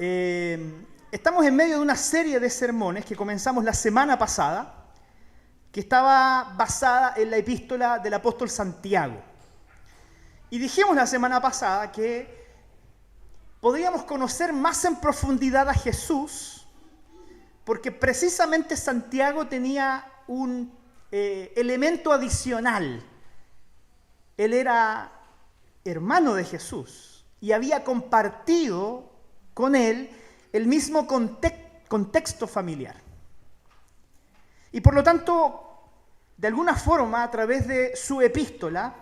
Estamos en medio de una serie de sermones que comenzamos la semana pasada, que estaba basada en la epístola del apóstol Santiago. Y dijimos la semana pasada que podríamos conocer más en profundidad a Jesús, porque precisamente Santiago tenía un elemento adicional. Él era hermano de Jesús y había compartido con él el mismo contexto familiar. Y por lo tanto, de alguna forma, a través de su epístola,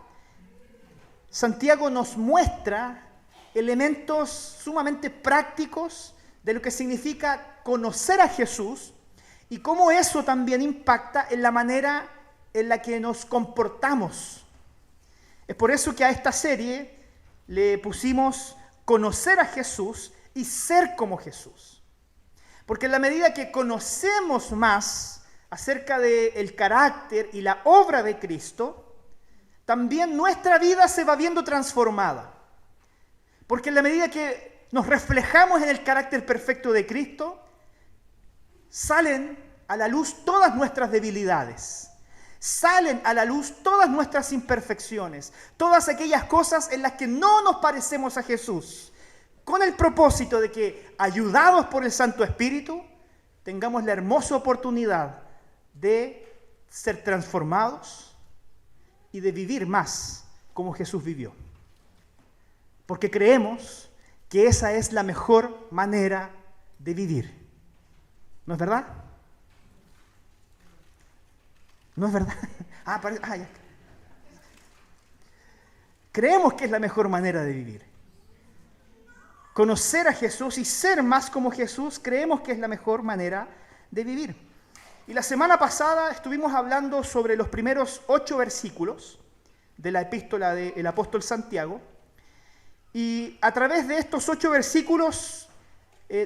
Santiago nos muestra elementos sumamente prácticos de lo que significa conocer a Jesús y cómo eso también impacta en la manera en la que nos comportamos. Es por eso que a esta serie le pusimos conocer a Jesús y ser como Jesús. Porque en la medida que conocemos más acerca del carácter y la obra de Cristo, también nuestra vida se va viendo transformada. Porque en la medida que nos reflejamos en el carácter perfecto de Cristo, salen a la luz todas nuestras debilidades. Salen a la luz todas nuestras imperfecciones, todas aquellas cosas en las que no nos parecemos a Jesús, con el propósito de que, ayudados por el Santo Espíritu, tengamos la hermosa oportunidad de ser transformados y de vivir más como Jesús vivió. Porque creemos que esa es la mejor manera de vivir. ¿No es verdad? ¿No es verdad? Ya. Creemos que es la mejor manera de vivir. Conocer a Jesús y ser más como Jesús, creemos que es la mejor manera de vivir. Y la semana pasada estuvimos hablando sobre los primeros 8 versículos de la epístola del apóstol Santiago. Y a través de estos 8 versículos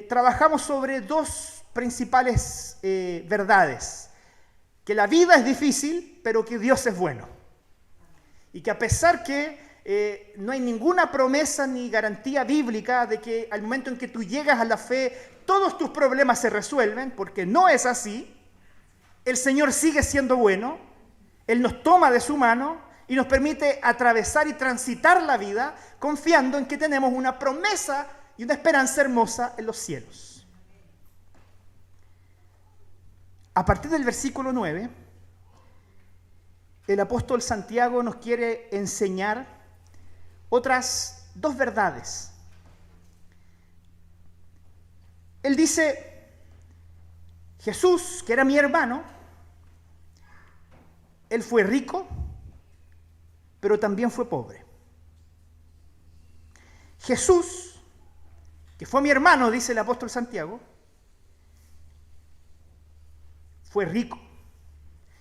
trabajamos sobre 2 principales verdades. Que la vida es difícil, pero que Dios es bueno. Y que a pesar que no hay ninguna promesa ni garantía bíblica de que al momento en que tú llegas a la fe, todos tus problemas se resuelven, porque no es así. El Señor sigue siendo bueno, Él nos toma de su mano y nos permite atravesar y transitar la vida confiando en que tenemos una promesa y una esperanza hermosa en los cielos. A partir del versículo 9, el apóstol Santiago nos quiere enseñar otras 2 verdades. Él dice, Jesús, que era mi hermano, él fue rico, pero también fue pobre. Jesús, que fue mi hermano, dice el apóstol Santiago, fue rico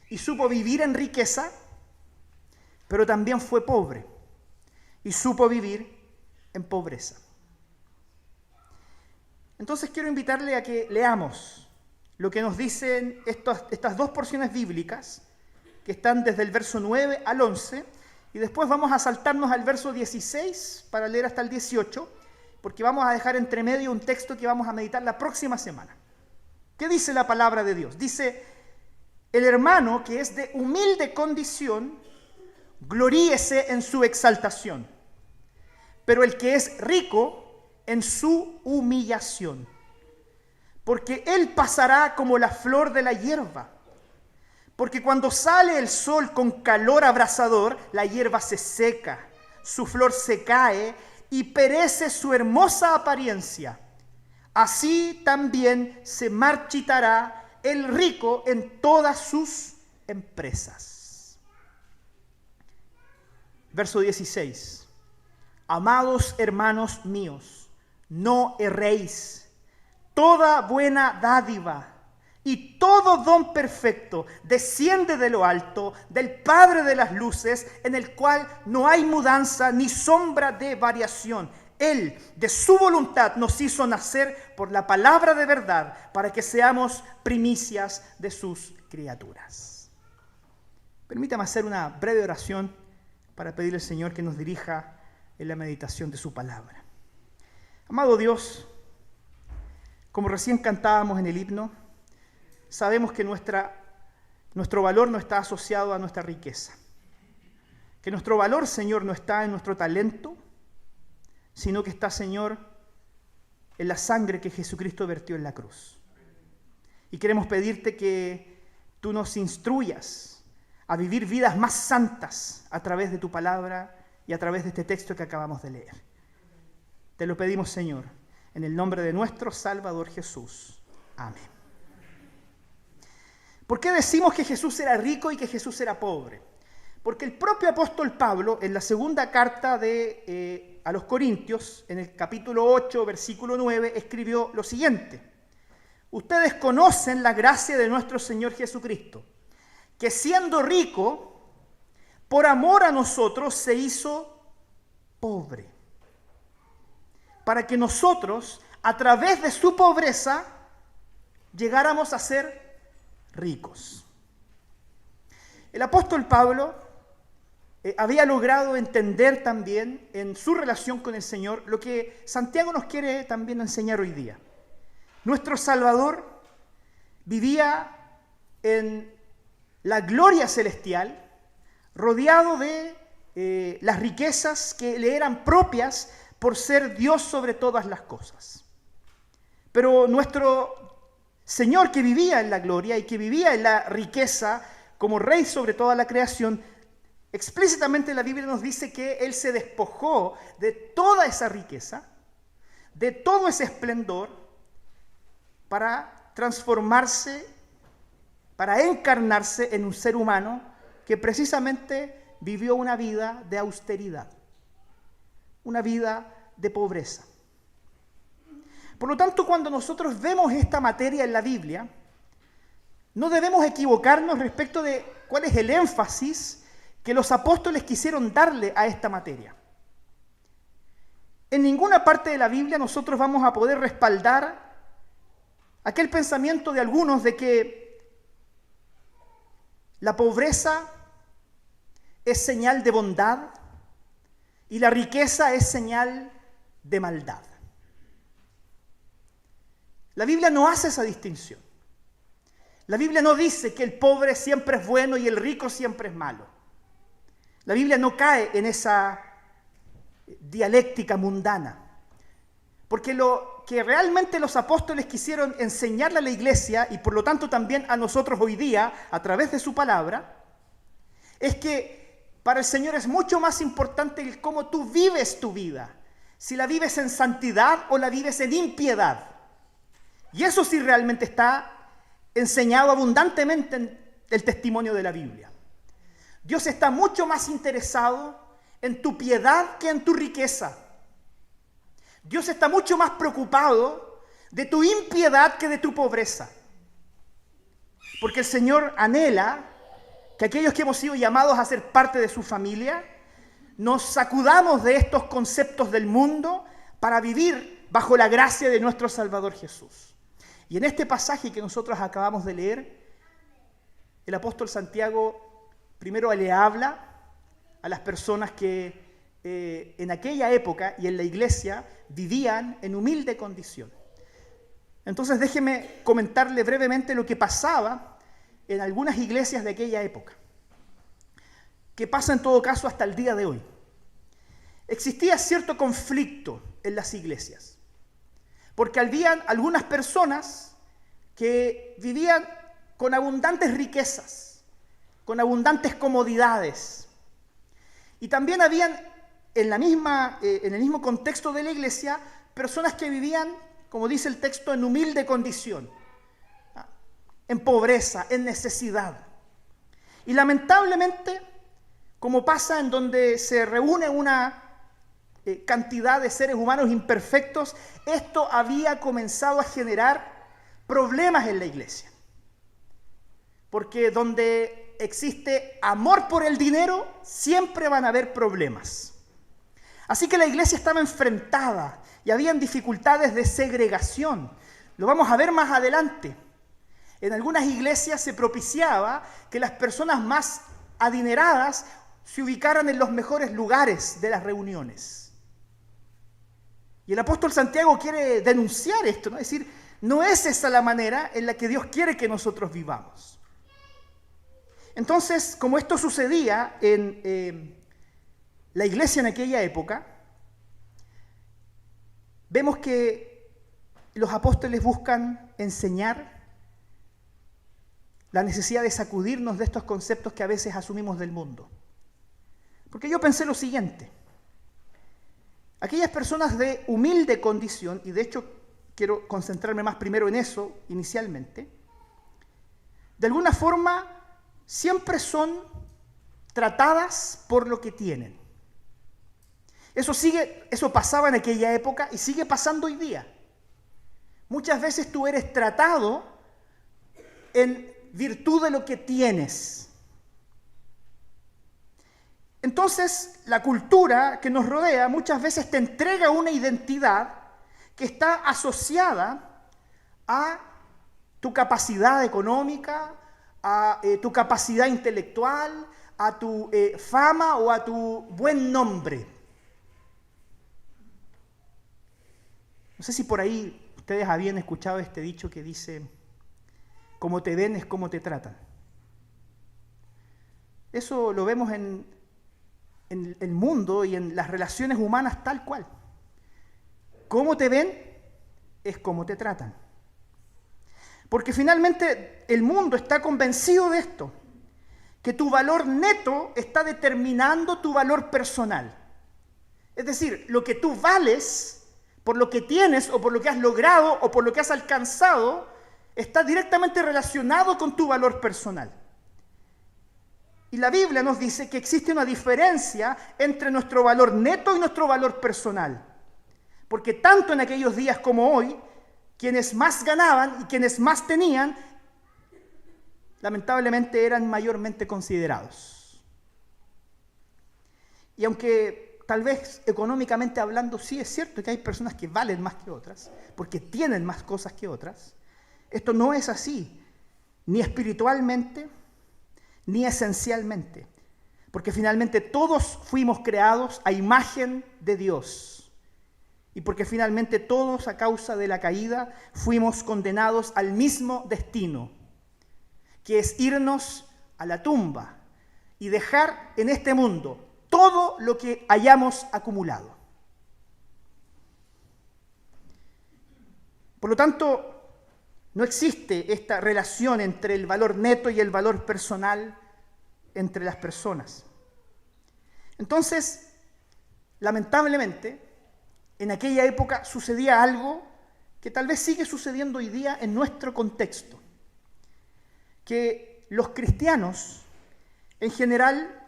y supo vivir en riqueza, pero también fue pobre y supo vivir en pobreza. Entonces quiero invitarle a que leamos lo que nos dicen estas 2 porciones bíblicas que están desde el verso 9 al 11 y después vamos a saltarnos al verso 16 para leer hasta el 18 porque vamos a dejar entre medio un texto que vamos a meditar la próxima semana. ¿Qué dice la palabra de Dios? Dice, el hermano que es de humilde condición, gloríese en su exaltación, pero el que es rico en su humillación, porque él pasará como la flor de la hierba, porque cuando sale el sol con calor abrasador, la hierba se seca, su flor se cae y perece su hermosa apariencia. Así también se marchitará el rico en todas sus empresas. Verso 16. Amados hermanos míos, no erréis. Toda buena dádiva y todo don perfecto desciende de lo alto, del Padre de las luces, en el cual no hay mudanza ni sombra de variación. Él, de su voluntad, nos hizo nacer por la palabra de verdad, para que seamos primicias de sus criaturas. Permítame hacer una breve oración para pedirle al Señor que nos dirija en la meditación de su palabra. Amado Dios, como recién cantábamos en el himno, sabemos que nuestro valor no está asociado a nuestra riqueza. Que nuestro valor, Señor, no está en nuestro talento, sino que está, Señor, en la sangre que Jesucristo vertió en la cruz. Y queremos pedirte que tú nos instruyas a vivir vidas más santas a través de tu palabra y a través de este texto que acabamos de leer. Te lo pedimos, Señor, en el nombre de nuestro Salvador Jesús. Amén. ¿Por qué decimos que Jesús era rico y que Jesús era pobre? Porque el propio apóstol Pablo, en la segunda carta a los Corintios, en el capítulo 8, versículo 9, escribió lo siguiente: ustedes conocen la gracia de nuestro Señor Jesucristo, que siendo rico, por amor a nosotros se hizo pobre, para que nosotros, a través de su pobreza, llegáramos a ser ricos. El apóstol Pablo había logrado entender también en su relación con el Señor lo que Santiago nos quiere también enseñar hoy día. Nuestro Salvador vivía en la gloria celestial, rodeado de las riquezas que le eran propias por ser Dios sobre todas las cosas. Pero nuestro Señor, que vivía en la gloria y que vivía en la riqueza como Rey sobre toda la creación, explícitamente la Biblia nos dice que Él se despojó de toda esa riqueza, de todo ese esplendor, para transformarse, para encarnarse en un ser humano que precisamente vivió una vida de austeridad, una vida de pobreza. Por lo tanto, cuando nosotros vemos esta materia en la Biblia, no debemos equivocarnos respecto de cuál es el énfasis que los apóstoles quisieron darle a esta materia. En ninguna parte de la Biblia nosotros vamos a poder respaldar aquel pensamiento de algunos de que la pobreza es señal de bondad y la riqueza es señal de maldad. La Biblia no hace esa distinción. La Biblia no dice que el pobre siempre es bueno y el rico siempre es malo. La Biblia no cae en esa dialéctica mundana. Porque lo que realmente los apóstoles quisieron enseñarle a la iglesia, y por lo tanto también a nosotros hoy día, a través de su palabra, es que para el Señor es mucho más importante el cómo tú vives tu vida. Si la vives en santidad o la vives en impiedad. Y eso sí realmente está enseñado abundantemente en el testimonio de la Biblia. Dios está mucho más interesado en tu piedad que en tu riqueza. Dios está mucho más preocupado de tu impiedad que de tu pobreza. Porque el Señor anhela que aquellos que hemos sido llamados a ser parte de su familia, nos sacudamos de estos conceptos del mundo para vivir bajo la gracia de nuestro Salvador Jesús. Y en este pasaje que nosotros acabamos de leer, el apóstol Santiago primero le habla a las personas que en aquella época y en la iglesia vivían en humilde condición. Entonces déjeme comentarle brevemente lo que pasaba en algunas iglesias de aquella época, que pasa en todo caso hasta el día de hoy. Existía cierto conflicto en las iglesias, porque habían algunas personas que vivían con abundantes riquezas, con abundantes comodidades, y también habían en el mismo contexto de la iglesia personas que vivían, como dice el texto, en humilde condición, en pobreza, en necesidad. Y lamentablemente, como pasa en donde se reúne una cantidad de seres humanos imperfectos, esto había comenzado a generar problemas en la iglesia. Porque donde existe amor por el dinero, siempre van a haber problemas. Así que la iglesia estaba enfrentada y habían dificultades de segregación. Lo vamos a ver más adelante. En algunas iglesias se propiciaba que las personas más adineradas se ubicaran en los mejores lugares de las reuniones. Y el apóstol Santiago quiere denunciar esto, ¿no? Es decir, No es esa la manera en la que Dios quiere que nosotros vivamos. Entonces, como esto sucedía en la iglesia en aquella época, vemos que los apóstoles buscan enseñar la necesidad de sacudirnos de estos conceptos que a veces asumimos del mundo. Porque yo pensé lo siguiente: aquellas personas de humilde condición, y de hecho quiero concentrarme más primero en eso inicialmente, de alguna forma siempre son tratadas por lo que tienen. Eso pasaba en aquella época y sigue pasando hoy día. Muchas veces tú eres tratado en virtud de lo que tienes. Entonces, la cultura que nos rodea muchas veces te entrega una identidad que está asociada a tu capacidad económica, a tu capacidad intelectual, a tu fama o a tu buen nombre. No sé si por ahí ustedes habían escuchado este dicho que dice: como te ven es como te tratan. Eso lo vemos en el mundo y en las relaciones humanas tal cual. Cómo te ven es cómo te tratan. Porque finalmente el mundo está convencido de esto, que tu valor neto está determinando tu valor personal. Es decir, lo que tú vales por lo que tienes o por lo que has logrado o por lo que has alcanzado está directamente relacionado con tu valor personal. Y la Biblia nos dice que existe una diferencia entre nuestro valor neto y nuestro valor personal. Porque tanto en aquellos días como hoy, quienes más ganaban y quienes más tenían, lamentablemente eran mayormente considerados. Y aunque tal vez económicamente hablando sí es cierto que hay personas que valen más que otras, porque tienen más cosas que otras, esto no es así, ni espiritualmente, ni esencialmente, porque finalmente todos fuimos creados a imagen de Dios, y porque finalmente todos a causa de la caída fuimos condenados al mismo destino, que es irnos a la tumba y dejar en este mundo todo lo que hayamos acumulado. Por lo tanto, no existe esta relación entre el valor neto y el valor personal entre las personas. Entonces, lamentablemente, en aquella época sucedía algo que tal vez sigue sucediendo hoy día en nuestro contexto, que los cristianos en general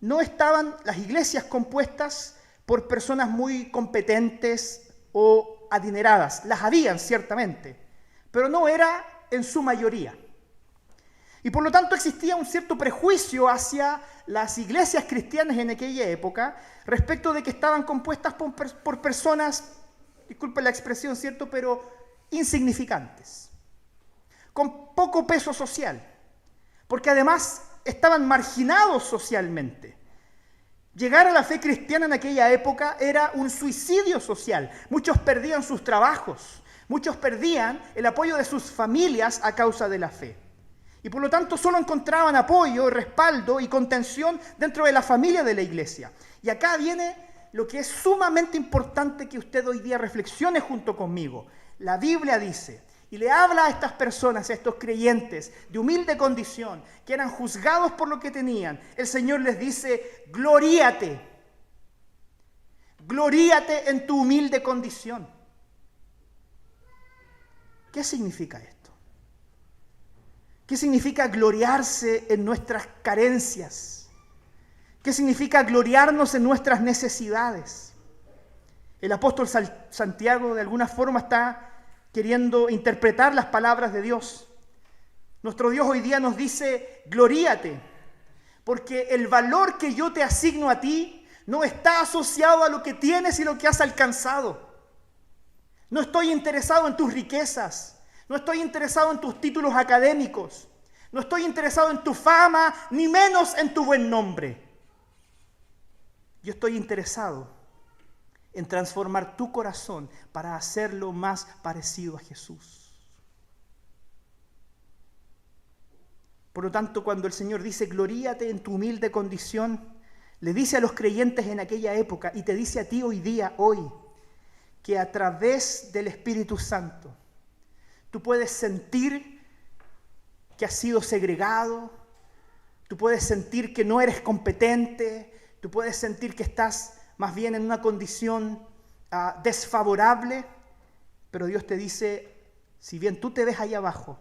no estaban las iglesias compuestas por personas muy competentes o adineradas. Las habían ciertamente, pero no era en su mayoría. Y por lo tanto existía un cierto prejuicio hacia las iglesias cristianas en aquella época respecto de que estaban compuestas por personas, disculpen la expresión, ¿cierto?, pero insignificantes, con poco peso social, porque además estaban marginados socialmente. Llegar a la fe cristiana en aquella época era un suicidio social. Muchos perdían sus trabajos, muchos perdían el apoyo de sus familias a causa de la fe. Y por lo tanto solo encontraban apoyo, respaldo y contención dentro de la familia de la iglesia. Y acá viene lo que es sumamente importante que usted hoy día reflexione junto conmigo. La Biblia dice, y le habla a estas personas, a estos creyentes de humilde condición, que eran juzgados por lo que tenían. El Señor les dice, gloríate. Gloríate en tu humilde condición. ¿Qué significa esto? ¿Qué significa gloriarse en nuestras carencias? ¿Qué significa gloriarnos en nuestras necesidades? El apóstol Santiago de alguna forma está queriendo interpretar las palabras de Dios. Nuestro Dios hoy día nos dice, gloríate, porque el valor que yo te asigno a ti no está asociado a lo que tienes y lo que has alcanzado. No estoy interesado en tus riquezas, no estoy interesado en tus títulos académicos, no estoy interesado en tu fama, ni menos en tu buen nombre. Yo estoy interesado en transformar tu corazón para hacerlo más parecido a Jesús. Por lo tanto, cuando el Señor dice, gloríate en tu humilde condición, le dice a los creyentes en aquella época y te dice a ti hoy día, hoy, que a través del Espíritu Santo tú puedes sentir que has sido segregado, tú puedes sentir que no eres competente, tú puedes sentir que estás más bien en una condición desfavorable, pero Dios te dice, si bien tú te ves ahí abajo,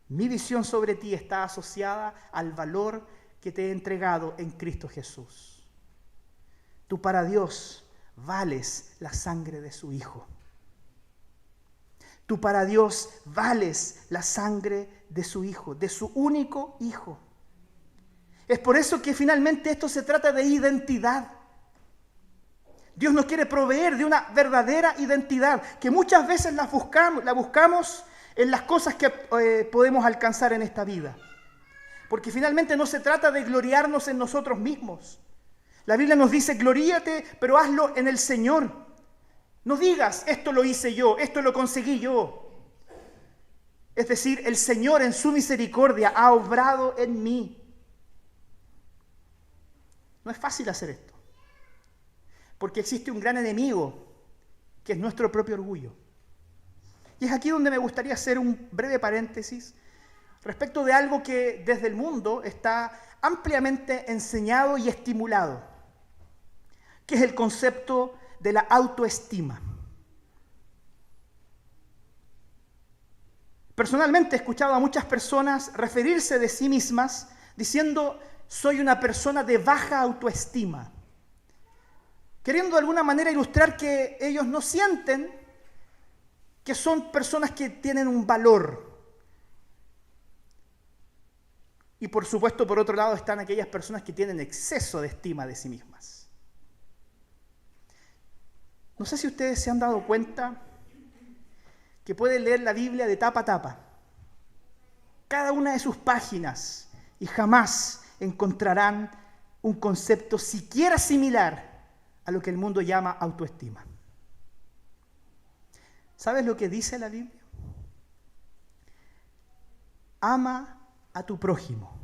mi visión sobre ti está asociada al valor que te he entregado en Cristo Jesús. Tú para Dios vales la sangre de su Hijo. Tú para Dios vales la sangre de su Hijo, de su único Hijo. Es por eso que finalmente esto se trata de identidad. Dios nos quiere proveer de una verdadera identidad, que muchas veces la buscamos en las cosas que podemos alcanzar en esta vida. Porque finalmente no se trata de gloriarnos en nosotros mismos. La Biblia nos dice, gloríate, pero hazlo en el Señor. No digas, esto lo hice yo, esto lo conseguí yo. Es decir, el Señor en su misericordia ha obrado en mí. No es fácil hacer esto, porque existe un gran enemigo, que es nuestro propio orgullo. Y es aquí donde me gustaría hacer un breve paréntesis respecto de algo que desde el mundo está ampliamente enseñado y estimulado, que es el concepto de la autoestima. Personalmente he escuchado a muchas personas referirse de sí mismas diciendo, soy una persona de baja autoestima, queriendo de alguna manera ilustrar que ellos no sienten que son personas que tienen un valor. Y por supuesto, por otro lado, están aquellas personas que tienen exceso de estima de sí mismas. No sé si ustedes se han dado cuenta que pueden leer la Biblia de tapa a tapa, cada una de sus páginas, y jamás encontrarán un concepto siquiera similar a lo que el mundo llama autoestima. ¿Sabes lo que dice la Biblia? Ama a tu prójimo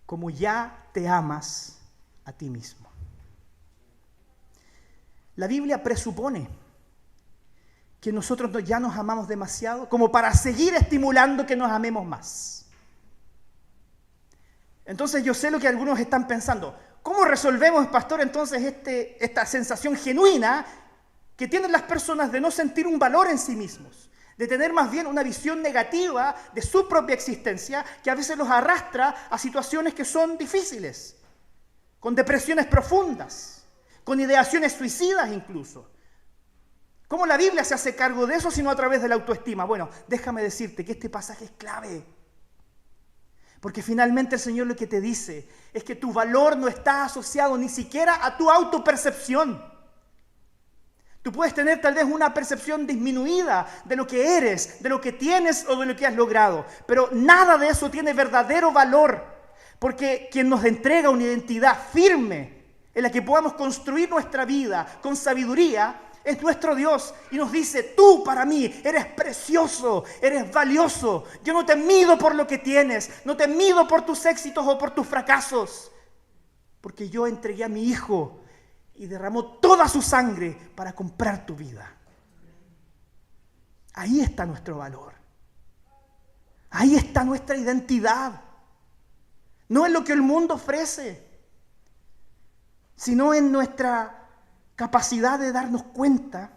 como ya te amas a ti mismo. La Biblia presupone que nosotros ya nos amamos demasiado como para seguir estimulando que nos amemos más. Entonces yo sé lo que algunos están pensando. ¿Cómo resolvemos, pastor, entonces esta sensación genuina que tienen las personas de no sentir un valor en sí mismos, de tener más bien una visión negativa de su propia existencia, que a veces los arrastra a situaciones que son difíciles, con depresiones profundas, con ideaciones suicidas incluso? ¿Cómo la Biblia se hace cargo de eso sino a través de la autoestima? Bueno, déjame decirte que este pasaje es clave. Porque finalmente el Señor lo que te dice es que tu valor no está asociado ni siquiera a tu autopercepción. Tú puedes tener tal vez una percepción disminuida de lo que eres, de lo que tienes o de lo que has logrado, pero nada de eso tiene verdadero valor, porque quien nos entrega una identidad firme en la que podamos construir nuestra vida con sabiduría es nuestro Dios, y nos dice, tú para mí eres precioso, eres valioso. Yo no te mido por lo que tienes, no te mido por tus éxitos o por tus fracasos, porque yo entregué a mi Hijo y derramó toda su sangre para comprar tu vida. Ahí está nuestro valor. Ahí está nuestra identidad. No en lo que el mundo ofrece, sino en nuestra capacidad de darnos cuenta,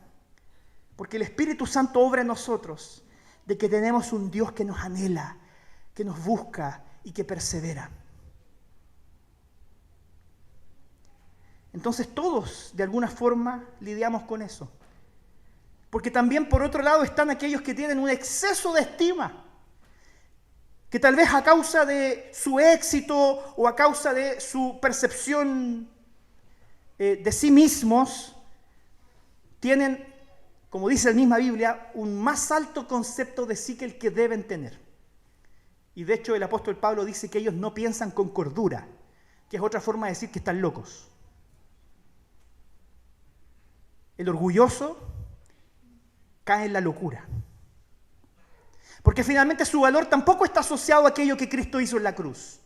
porque el Espíritu Santo obra en nosotros, de que tenemos un Dios que nos anhela, que nos busca y que persevera. Entonces todos, de alguna forma, lidiamos con eso. Porque también, por otro lado, están aquellos que tienen un exceso de estima, que tal vez a causa de su éxito o a causa de su percepción de sí mismos, tienen, como dice la misma Biblia, un más alto concepto de sí que el que deben tener. Y de hecho el apóstol Pablo dice que ellos no piensan con cordura, que es otra forma de decir que están locos. El orgulloso cae en la locura. Porque finalmente su valor tampoco está asociado a aquello que Cristo hizo en la cruz.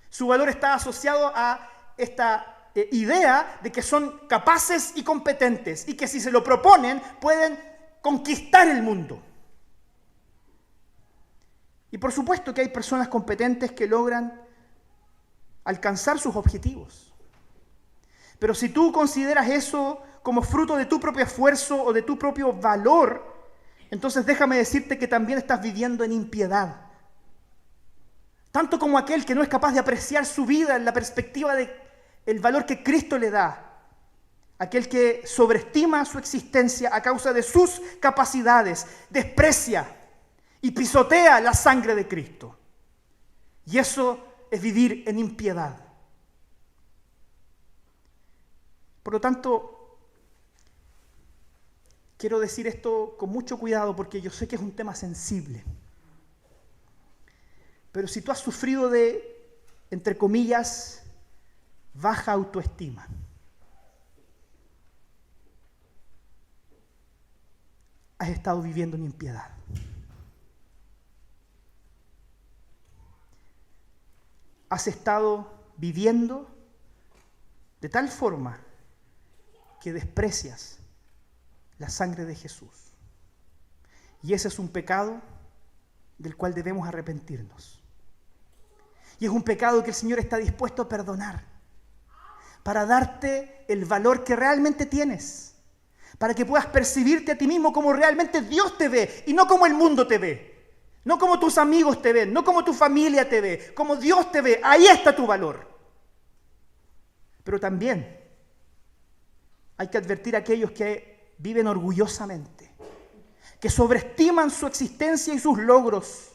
Su valor está asociado a esta idea de que son capaces y competentes y que si se lo proponen pueden conquistar el mundo. Y por supuesto que hay personas competentes que logran alcanzar sus objetivos. Pero si tú consideras eso como fruto de tu propio esfuerzo o de tu propio valor, entonces déjame decirte que también estás viviendo en impiedad. Tanto como aquel que no es capaz de apreciar su vida en la perspectiva del valor que Cristo le da. Aquel que sobreestima su existencia a causa de sus capacidades, desprecia y pisotea la sangre de Cristo. Y eso es vivir en impiedad. Por lo tanto, quiero decir esto con mucho cuidado porque yo sé que es un tema sensible. Pero si tú has sufrido de, entre comillas, baja autoestima, has estado viviendo en impiedad. Has estado viviendo de tal forma que desprecias la sangre de Jesús. Y ese es un pecado del cual debemos arrepentirnos. Y es un pecado que el Señor está dispuesto a perdonar para darte el valor que realmente tienes, para que puedas percibirte a ti mismo como realmente Dios te ve y no como el mundo te ve, no como tus amigos te ven, no como tu familia te ve, como Dios te ve. Ahí está tu valor. Pero también hay que advertir a aquellos que viven orgullosamente, que sobreestiman su existencia y sus logros,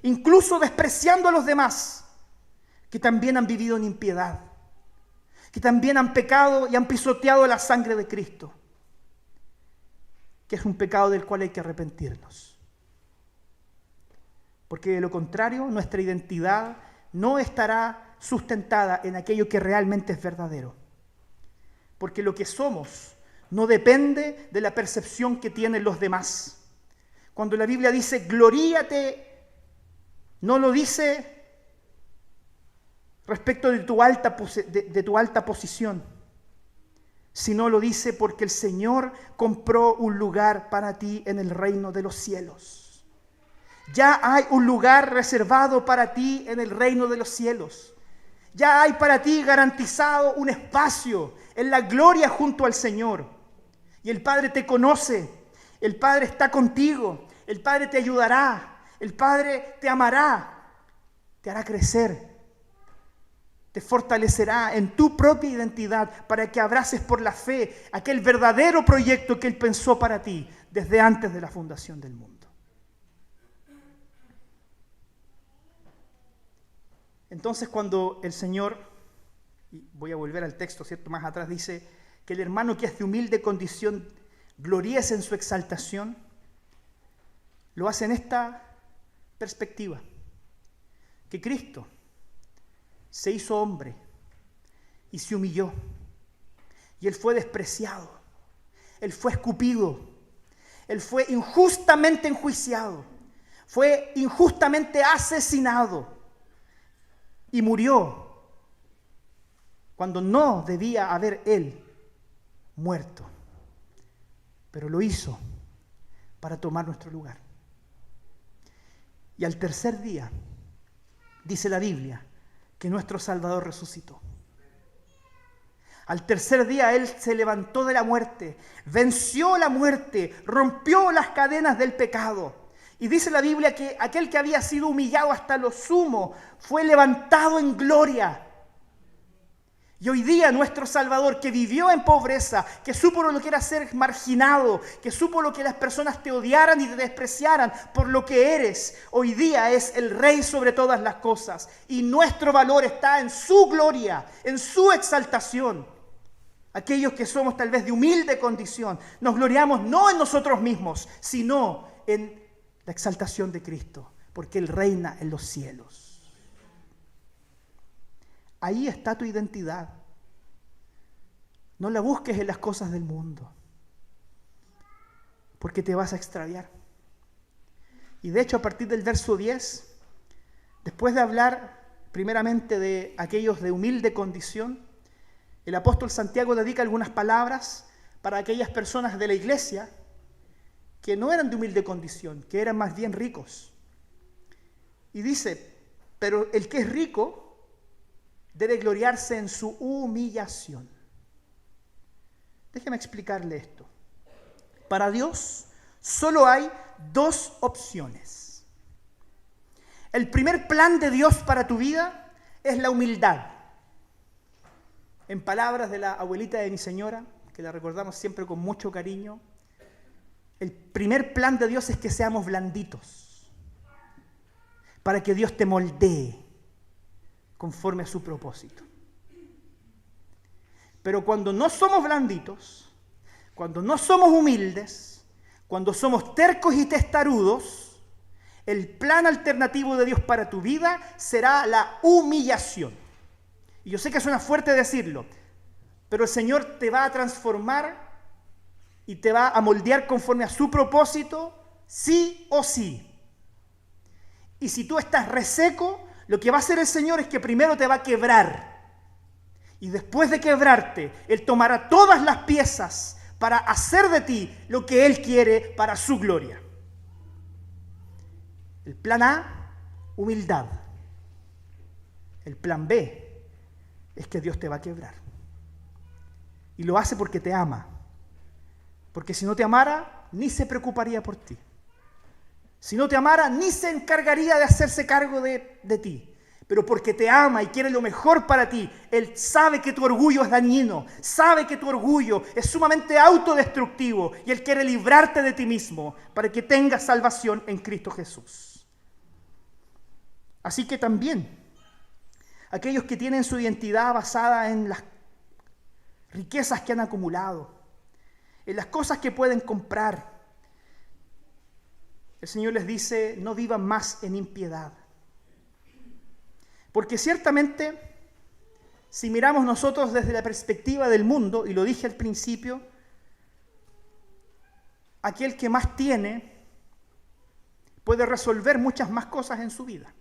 incluso despreciando a los demás, que también han vivido en impiedad, que también han pecado y han pisoteado la sangre de Cristo, que es un pecado del cual hay que arrepentirnos. Porque de lo contrario, nuestra identidad no estará sustentada en aquello que realmente es verdadero. Porque lo que somos no depende de la percepción que tienen los demás. Cuando la Biblia dice, gloríate, no lo dice respecto de tu alta posición, sino lo dice porque el Señor compró un lugar para ti en el reino de los cielos. Ya hay un lugar reservado para ti en el reino de los cielos. Ya hay para ti garantizado un espacio en la gloria junto al Señor. Y el Padre te conoce, el Padre está contigo, el Padre te ayudará, el Padre te amará, te hará crecer, te fortalecerá en tu propia identidad para que abraces por la fe aquel verdadero proyecto que Él pensó para ti desde antes de la fundación del mundo. Entonces cuando el Señor, y voy a volver al texto, ¿cierto? Más atrás dice que el hermano que es de humilde condición gloríese en su exaltación, lo hace en esta perspectiva, que Cristo se hizo hombre y se humilló, y Él fue despreciado, Él fue escupido, Él fue injustamente enjuiciado, fue injustamente asesinado y murió cuando no debía haber Él muerto, pero lo hizo para tomar nuestro lugar. Y al tercer día, dice la Biblia, que nuestro Salvador resucitó. Al tercer día Él se levantó de la muerte, venció la muerte, rompió las cadenas del pecado. Y dice la Biblia que aquel que había sido humillado hasta lo sumo fue levantado en gloria. Y hoy día nuestro Salvador, que vivió en pobreza, que supo lo que era ser marginado, que supo lo que las personas te odiaran y te despreciaran por lo que eres, hoy día es el Rey sobre todas las cosas. Y nuestro valor está en su gloria, en su exaltación. Aquellos que somos tal vez de humilde condición, nos gloriamos no en nosotros mismos, sino en la exaltación de Cristo, porque Él reina en los cielos. Ahí está tu identidad. No la busques en las cosas del mundo, porque te vas a extraviar. Y de hecho, a partir del verso 10, después de hablar primeramente de aquellos de humilde condición, el apóstol Santiago dedica algunas palabras para aquellas personas de la iglesia que no eran de humilde condición, que eran más bien ricos. Y dice, pero el que es rico debe gloriarse en su humillación. Déjeme explicarle esto. Para Dios solo hay dos opciones. El primer plan de Dios para tu vida es la humildad. En palabras de la abuelita de mi señora, que la recordamos siempre con mucho cariño, el primer plan de Dios es que seamos blanditos, para que Dios te moldee conforme a su propósito. Pero cuando no somos blanditos, cuando no somos humildes, cuando somos tercos y testarudos, el plan alternativo de Dios para tu vida será la humillación. Y yo sé que suena fuerte decirlo, pero el Señor te va a transformar y te va a moldear conforme a su propósito, sí o sí. Y si tú estás reseco, lo que va a hacer el Señor es que primero te va a quebrar. Y después de quebrarte, Él tomará todas las piezas para hacer de ti lo que Él quiere para su gloria. El plan A, humildad. El plan B es que Dios te va a quebrar. Y lo hace porque te ama. Porque si no te amara, ni se preocuparía por ti. Si no te amara, ni se encargaría de hacerse cargo de ti. Pero porque te ama y quiere lo mejor para ti, Él sabe que tu orgullo es dañino, sabe que tu orgullo es sumamente autodestructivo y Él quiere librarte de ti mismo para que tengas salvación en Cristo Jesús. Así que también, aquellos que tienen su identidad basada en las riquezas que han acumulado, en las cosas que pueden comprar, el Señor les dice, no vivan más en impiedad. Porque ciertamente, si miramos nosotros desde la perspectiva del mundo, y lo dije al principio, aquel que más tiene puede resolver muchas más cosas en su vida.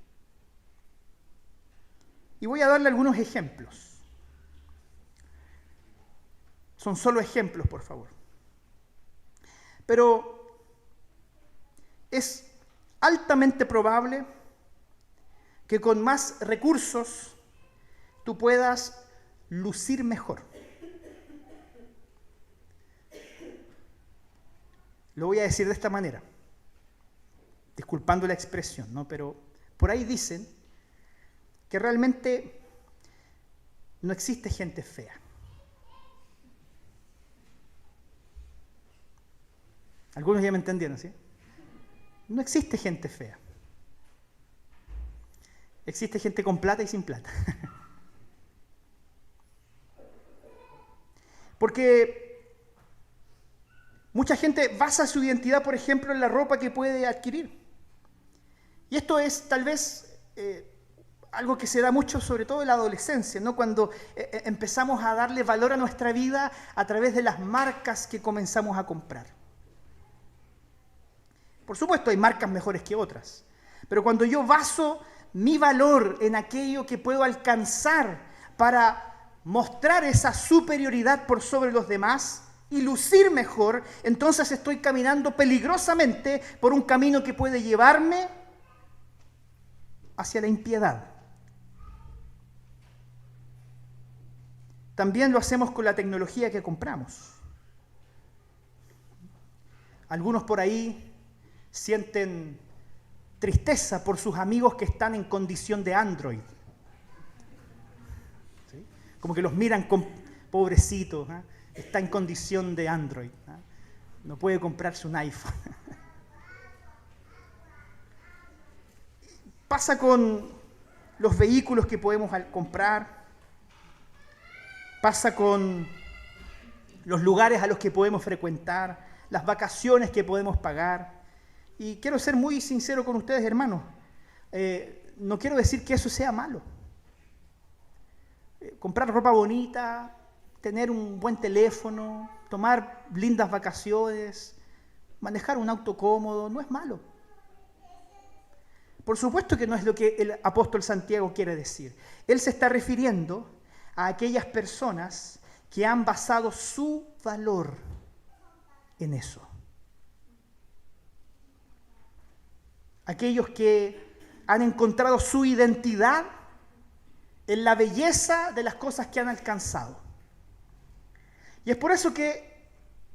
Y voy a darle algunos ejemplos. Son solo ejemplos, por favor. Pero es altamente probable que con más recursos tú puedas lucir mejor. Lo voy a decir de esta manera, disculpando la expresión, ¿no? Pero por ahí dicen que realmente no existe gente fea. Algunos ya me entendieron, ¿sí? No existe gente fea. Existe gente con plata y sin plata. Porque mucha gente basa su identidad, por ejemplo, en la ropa que puede adquirir. Y esto es tal vez algo que se da mucho, sobre todo en la adolescencia, ¿no? Cuando empezamos a darle valor a nuestra vida a través de las marcas que comenzamos a comprar. Por supuesto, hay marcas mejores que otras. Pero cuando yo baso mi valor en aquello que puedo alcanzar para mostrar esa superioridad por sobre los demás y lucir mejor, entonces estoy caminando peligrosamente por un camino que puede llevarme hacia la impiedad. También lo hacemos con la tecnología que compramos. Algunos por ahí sienten tristeza por sus amigos que están en condición de Android. ¿Sí? Como que los miran con pobrecito, ¿eh? Está en condición de Android, ¿eh? No puede comprarse un iPhone. Pasa con los vehículos que podemos comprar, pasa con los lugares a los que podemos frecuentar, las vacaciones que podemos pagar. Y quiero ser muy sincero con ustedes, hermanos. No quiero decir que eso sea malo. Comprar ropa bonita, tener un buen teléfono, tomar lindas vacaciones, manejar un auto cómodo, no es malo. Por supuesto que no es lo que el apóstol Santiago quiere decir. Él se está refiriendo a aquellas personas que han basado su valor en eso. Aquellos que han encontrado su identidad en la belleza de las cosas que han alcanzado. Y es por eso que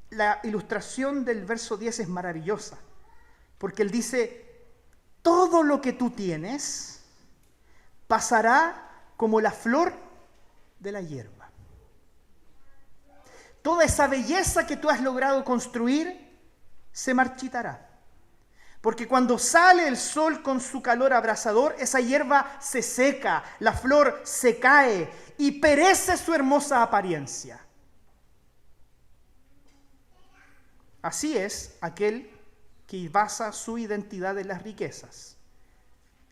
la ilustración del verso 10 es maravillosa, porque él dice, todo lo que tú tienes pasará como la flor de la hierba. Toda esa belleza que tú has logrado construir se marchitará. Porque cuando sale el sol con su calor abrasador, esa hierba se seca, la flor se cae y perece su hermosa apariencia. Así es aquel que basa su identidad en las riquezas.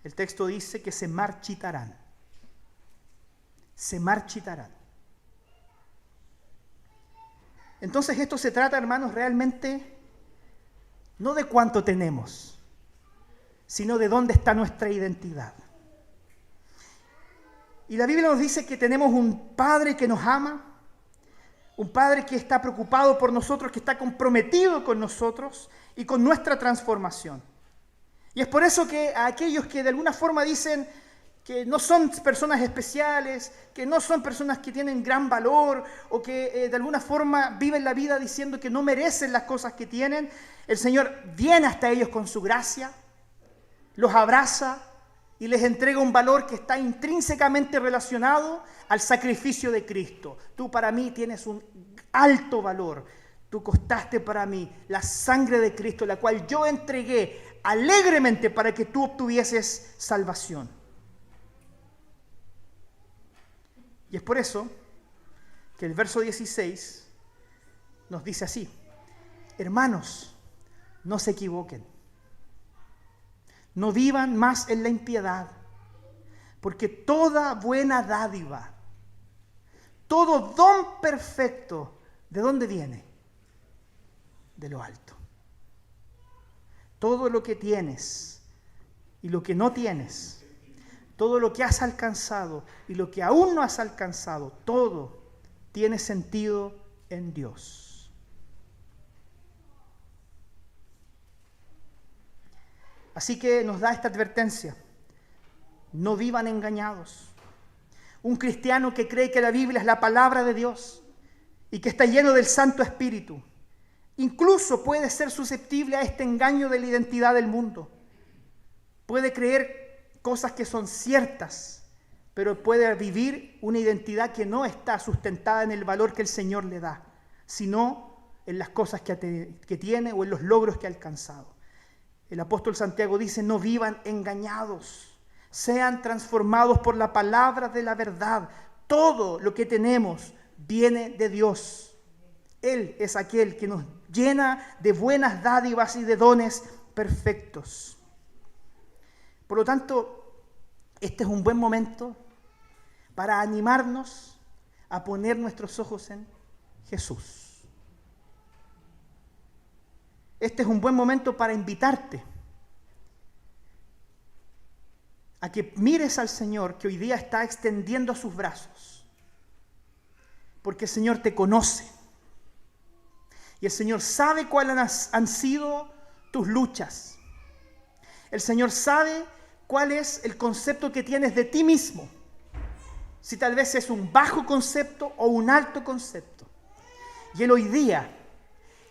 El texto dice que se marchitarán. Se marchitarán. Entonces esto se trata, hermanos, realmente no de cuánto tenemos, sino de dónde está nuestra identidad. Y la Biblia nos dice que tenemos un Padre que nos ama, un Padre que está preocupado por nosotros, que está comprometido con nosotros y con nuestra transformación. Y es por eso que a aquellos que de alguna forma dicen que no son personas especiales, que no son personas que tienen gran valor o que de alguna forma viven la vida diciendo que no merecen las cosas que tienen, el Señor viene hasta ellos con su gracia, los abraza y les entrega un valor que está intrínsecamente relacionado al sacrificio de Cristo. Tú para mí tienes un alto valor. Tú costaste para mí la sangre de Cristo, la cual yo entregué alegremente para que tú obtuvieses salvación. Y es por eso que el verso 16 nos dice así: hermanos, no se equivoquen. No vivan más en la impiedad, porque toda buena dádiva, todo don perfecto, ¿de dónde viene? De lo alto. Todo lo que tienes y lo que no tienes, todo lo que has alcanzado y lo que aún no has alcanzado, todo tiene sentido en Dios. Así que nos da esta advertencia: no vivan engañados. Un cristiano que cree que la Biblia es la palabra de Dios y que está lleno del Santo Espíritu, incluso puede ser susceptible a este engaño de la identidad del mundo. Puede creer cosas que son ciertas, pero puede vivir una identidad que no está sustentada en el valor que el Señor le da, sino en las cosas que tiene o en los logros que ha alcanzado. El apóstol Santiago dice: no vivan engañados, sean transformados por la palabra de la verdad. Todo lo que tenemos viene de Dios. Él es aquel que nos llena de buenas dádivas y de dones perfectos. Por lo tanto, este es un buen momento para animarnos a poner nuestros ojos en Jesús. Este es un buen momento para invitarte a que mires al Señor, que hoy día está extendiendo sus brazos, porque el Señor te conoce y el Señor sabe cuáles han sido tus luchas. El Señor sabe cuál es el concepto que tienes de ti mismo, si tal vez es un bajo concepto o un alto concepto. Y Él hoy día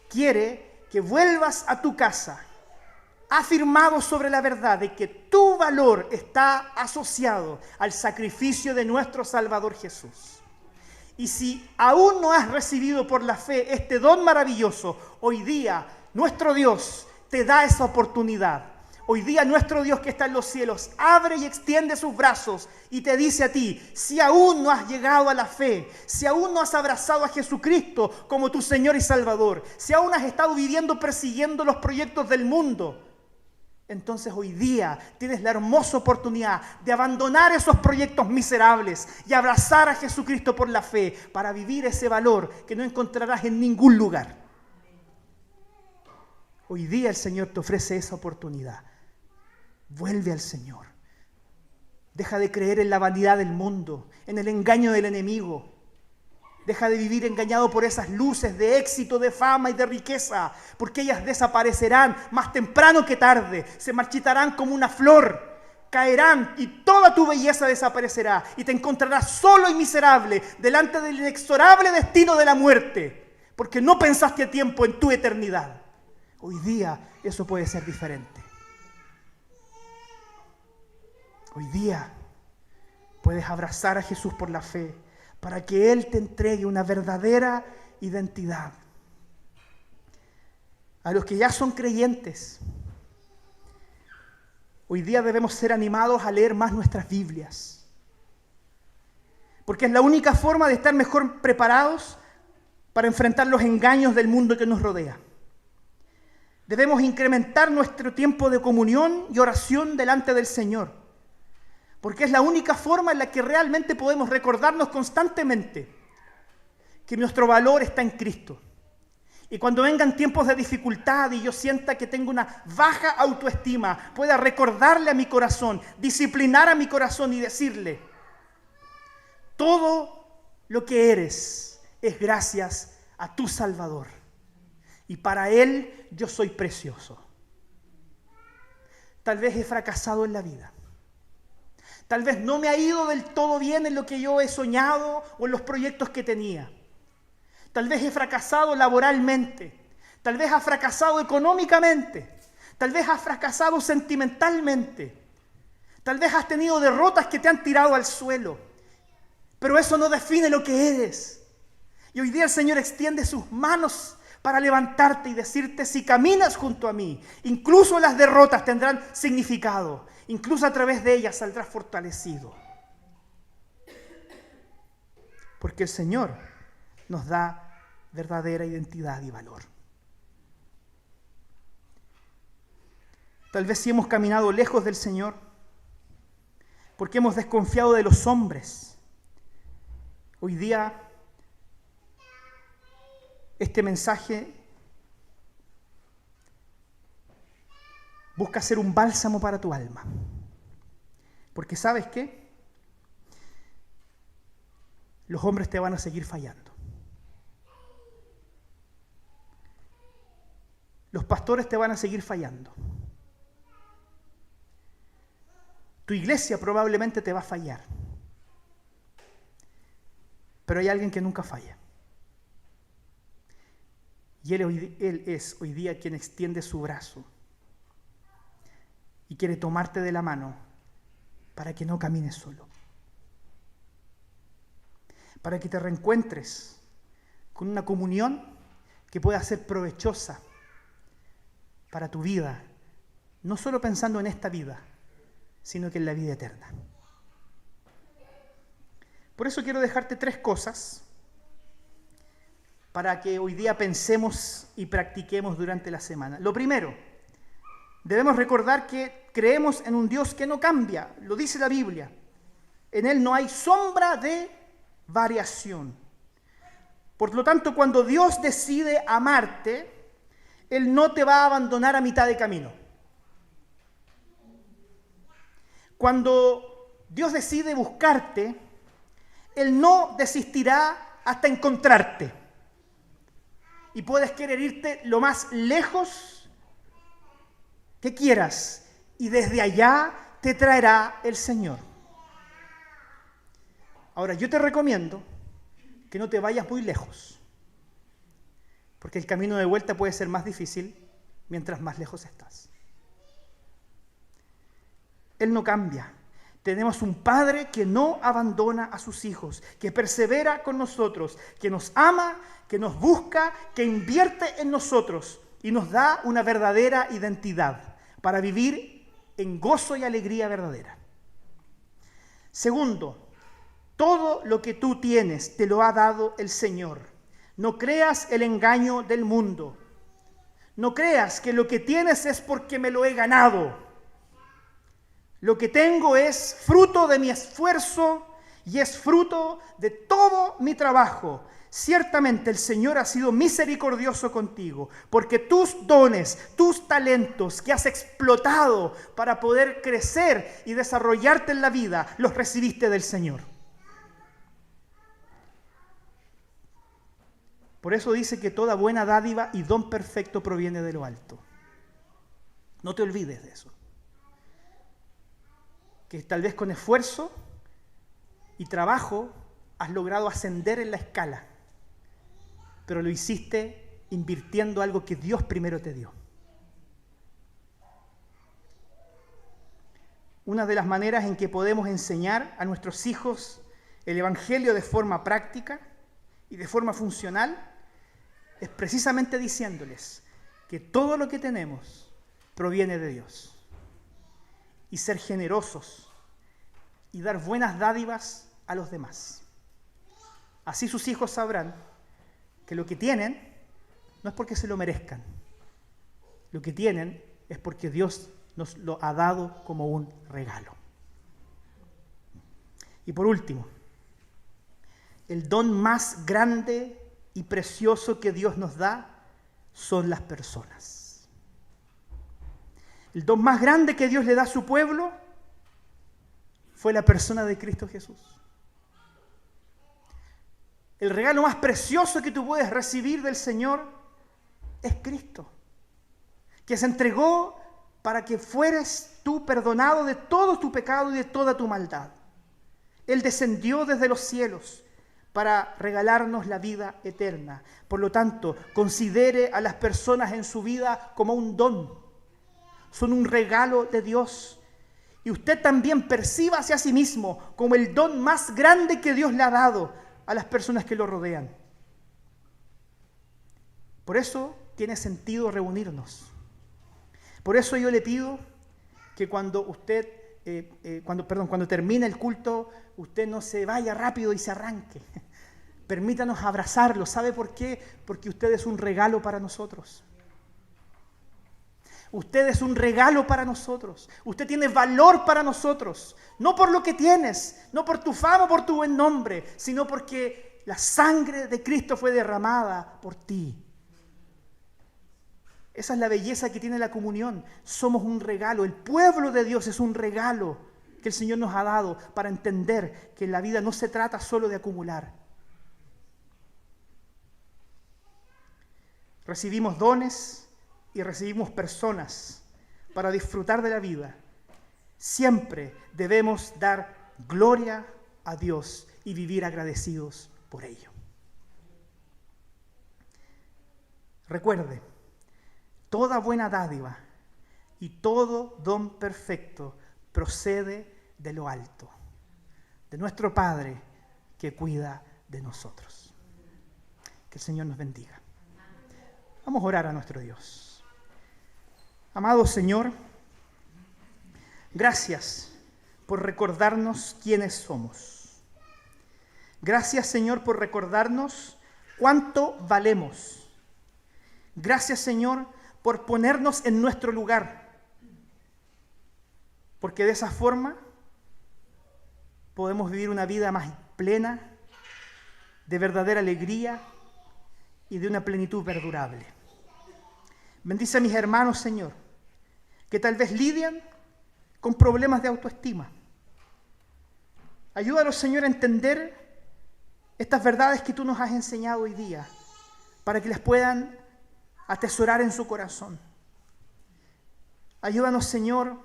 quiere que vuelvas a tu casa afirmado sobre la verdad de que tu valor está asociado al sacrificio de nuestro Salvador Jesús. Y si aún no has recibido por la fe este don maravilloso, hoy día nuestro Dios te da esa oportunidad. Hoy día nuestro Dios que está en los cielos abre y extiende sus brazos y te dice a ti: si aún no has llegado a la fe, si aún no has abrazado a Jesucristo como tu Señor y Salvador, si aún has estado viviendo persiguiendo los proyectos del mundo, entonces hoy día tienes la hermosa oportunidad de abandonar esos proyectos miserables y abrazar a Jesucristo por la fe para vivir ese valor que no encontrarás en ningún lugar. Hoy día el Señor te ofrece esa oportunidad. Vuelve al Señor. Deja de creer en la vanidad del mundo, en el engaño del enemigo. Deja de vivir engañado por esas luces de éxito, de fama y de riqueza, porque ellas desaparecerán más temprano que tarde, se marchitarán como una flor, caerán y toda tu belleza desaparecerá y te encontrarás solo y miserable delante del inexorable destino de la muerte, porque no pensaste a tiempo en tu eternidad. Hoy día eso puede ser diferente. Hoy día puedes abrazar a Jesús por la fe para que Él te entregue una verdadera identidad. A los que ya son creyentes, hoy día debemos ser animados a leer más nuestras Biblias, porque es la única forma de estar mejor preparados para enfrentar los engaños del mundo que nos rodea. Debemos incrementar nuestro tiempo de comunión y oración delante del Señor, porque es la única forma en la que realmente podemos recordarnos constantemente que nuestro valor está en Cristo. Y cuando vengan tiempos de dificultad y yo sienta que tengo una baja autoestima, pueda recordarle a mi corazón, disciplinar a mi corazón y decirle: todo lo que eres es gracias a tu Salvador. Y para Él yo soy precioso. Tal vez he fracasado en la vida. Tal vez no me ha ido del todo bien en lo que yo he soñado o en los proyectos que tenía. Tal vez he fracasado laboralmente. Tal vez has fracasado económicamente. Tal vez has fracasado sentimentalmente. Tal vez has tenido derrotas que te han tirado al suelo. Pero eso no define lo que eres. Y hoy día el Señor extiende sus manos para levantarte y decirte: si caminas junto a mí, incluso las derrotas tendrán significado. Incluso a través de ellas saldrás fortalecido. Porque el Señor nos da verdadera identidad y valor. Tal vez si hemos caminado lejos del Señor, porque hemos desconfiado de los hombres, hoy día este mensaje busca ser un bálsamo para tu alma. Porque ¿sabes qué? Los hombres te van a seguir fallando. Los pastores te van a seguir fallando. Tu iglesia probablemente te va a fallar. Pero hay alguien que nunca falla. Y Él es hoy día quien extiende su brazo y quiere tomarte de la mano para que no camines solo. Para que te reencuentres con una comunión que pueda ser provechosa para tu vida, no solo pensando en esta vida, sino que en la vida eterna. Por eso quiero dejarte 3 cosas para que hoy día pensemos y practiquemos durante la semana. Lo primero, debemos recordar que creemos en un Dios que no cambia, lo dice la Biblia. En Él no hay sombra de variación. Por lo tanto, cuando Dios decide amarte, Él no te va a abandonar a mitad de camino. Cuando Dios decide buscarte, Él no desistirá hasta encontrarte. Y puedes querer irte lo más lejos que quieras, y desde allá te traerá el Señor. Ahora, yo te recomiendo que no te vayas muy lejos, porque el camino de vuelta puede ser más difícil mientras más lejos estás. Él no cambia. Tenemos un Padre que no abandona a sus hijos, que persevera con nosotros, que nos ama, que nos busca, que invierte en nosotros y nos da una verdadera identidad para vivir en gozo y alegría verdadera. Segundo, todo lo que tú tienes te lo ha dado el Señor. No creas el engaño del mundo. No creas que lo que tienes es porque me lo he ganado. Lo que tengo es fruto de mi esfuerzo y es fruto de todo mi trabajo. ciertamente el Señor ha sido misericordioso contigo, porque tus dones, tus talentos que has explotado para poder crecer y desarrollarte en la vida, los recibiste del Señor. Por eso dice que toda buena dádiva y don perfecto proviene de lo alto. No te olvides de eso. Que tal vez con esfuerzo y trabajo has logrado ascender en la escala, pero lo hiciste invirtiendo algo que Dios primero te dio. Una de las maneras en que podemos enseñar a nuestros hijos el Evangelio de forma práctica y de forma funcional es precisamente diciéndoles que todo lo que tenemos proviene de Dios. Y ser generosos y dar buenas dádivas a los demás. Así sus hijos sabrán que lo que tienen no es porque se lo merezcan. Lo que tienen es porque Dios nos lo ha dado como un regalo. Y por último, el don más grande y precioso que Dios nos da son las personas. El don más grande que Dios le da a su pueblo fue la persona de Cristo Jesús. El regalo más precioso que tú puedes recibir del Señor es Cristo, que se entregó para que fueres tú perdonado de todo tu pecado y de toda tu maldad. Él descendió desde los cielos para regalarnos la vida eterna. Por lo tanto, considere a las personas en su vida como un don. Son un regalo de Dios. Y usted también percíbase a sí mismo como el don más grande que Dios le ha dado a las personas que lo rodean. Por eso tiene sentido reunirnos. Por eso yo le pido que cuando usted, cuando termine el culto, usted no se vaya rápido y se arranque. Permítanos abrazarlo. ¿Sabe por qué? Porque usted es un regalo para nosotros. Usted es un regalo para nosotros. Usted tiene valor para nosotros. No por lo que tienes, no por tu fama, por tu buen nombre, sino porque la sangre de Cristo fue derramada por ti. Esa es la belleza que tiene la comunión. Somos un regalo. El pueblo de Dios es un regalo que el Señor nos ha dado para entender que la vida no se trata solo de acumular. Recibimos dones y recibimos personas para disfrutar de la vida. Siempre debemos dar gloria a Dios y vivir agradecidos por ello. Recuerde, toda buena dádiva y todo don perfecto procede de lo alto, de nuestro Padre que cuida de nosotros. Que el Señor nos bendiga. Vamos a orar a nuestro Dios. Amado Señor, gracias por recordarnos quiénes somos. Gracias, Señor, por recordarnos cuánto valemos. Gracias, Señor, por ponernos en nuestro lugar. Porque de esa forma podemos vivir una vida más plena, de verdadera alegría y de una plenitud perdurable. Bendice a mis hermanos, Señor, que tal vez lidian con problemas de autoestima. Ayúdalos, Señor, a entender estas verdades que tú nos has enseñado hoy día, para que las puedan atesorar en su corazón. Ayúdanos, Señor,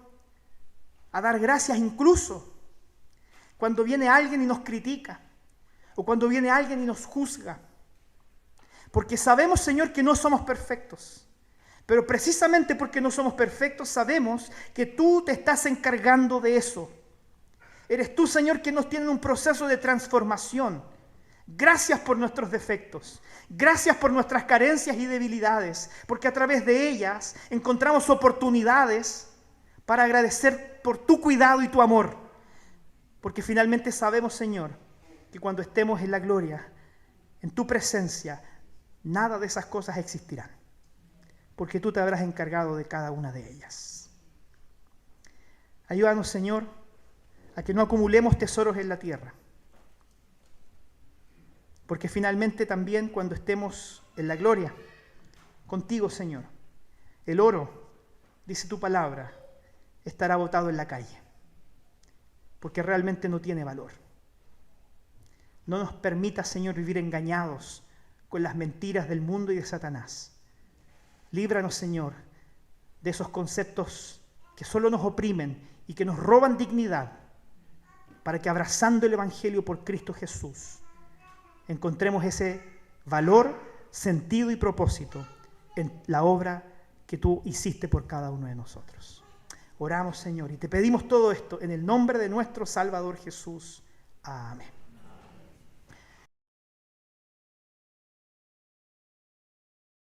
a dar gracias incluso cuando viene alguien y nos critica, o cuando viene alguien y nos juzga. Porque sabemos, Señor, que no somos perfectos. Pero precisamente porque no somos perfectos, sabemos que tú te estás encargando de eso. Eres tú, Señor, que nos tiene en un proceso de transformación. Gracias por nuestros defectos. Gracias por nuestras carencias y debilidades. Porque a través de ellas encontramos oportunidades para agradecer por tu cuidado y tu amor. Porque finalmente sabemos, Señor, que cuando estemos en la gloria, en tu presencia, nada de esas cosas existirán. Porque tú te habrás encargado de cada una de ellas. Ayúdanos, Señor, a que no acumulemos tesoros en la tierra, Porque finalmente también cuando estemos en la gloria contigo, Señor, el oro, dice tu palabra, estará botado en la calle, porque realmente no tiene valor. No nos permita, Señor, vivir engañados con las mentiras del mundo y de Satanás. Líbranos, Señor, de esos conceptos que solo nos oprimen y que nos roban dignidad, para que abrazando el Evangelio por Cristo Jesús, encontremos ese valor, sentido y propósito en la obra que tú hiciste por cada uno de nosotros. Oramos, Señor, y te pedimos todo esto en el nombre de nuestro Salvador Jesús. Amén.